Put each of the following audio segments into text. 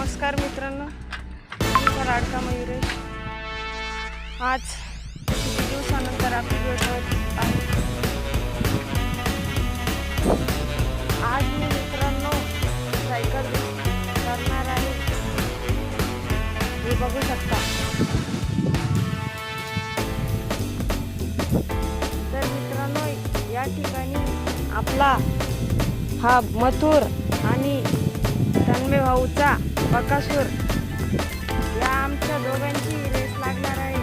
नमस्कार मित्रांनो, तुमचा लाडका मयुरेश. आज किती दिवसानंतर आपली भेट होत आहे. आज मी मित्रांनो सायकल करणार आहे, हे बघू शकता. तर मित्रांनो, या ठिकाणी आपला हा मथुर आणि तन्मय भाऊचा बकासूर या आमच्या दोघांची रेस लागणार आहे.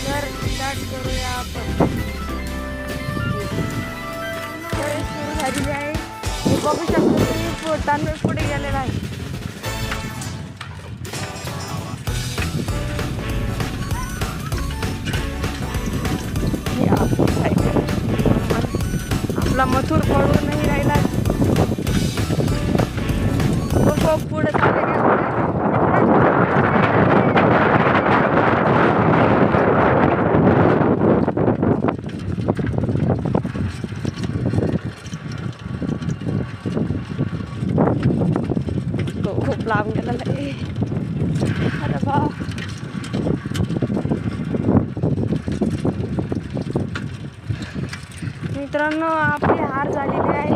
तर स्टार्ट करूया आपण. रेस सुरू झालेली आहे, हे बघू शकतो तुम्ही. तन्मय पुढे गेलेला आहे. आपला मथुर पळून नाही राहिला, पुढे खूप लांब गेलेला आहे. अरे बा, मित्रांनो आपली हार झालेली आहे.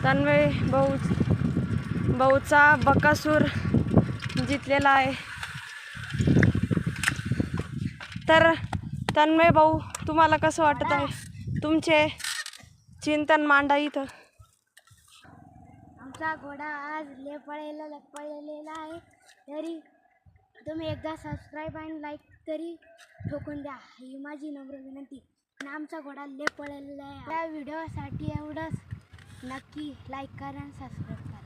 तन्मय भाऊचा बकासूर जिंकलेला आहे. तर तन्मय भाऊ, तुम्हाला कसं वाटत आहे? तुमचे चिंतन मांडा इथं. आमचा घोडा आज पळलेला आहे. तरी तुम्ही एकदा सबस्क्राईब आणि लाईक तरी ठोकून द्या, ही माझी नम्र विनंती. आणि आमचा घोडा पळलेला आहे. या व्हिडिओसाठी एवढंच. नक्की लाईक करा आणि सबस्क्राईब करा.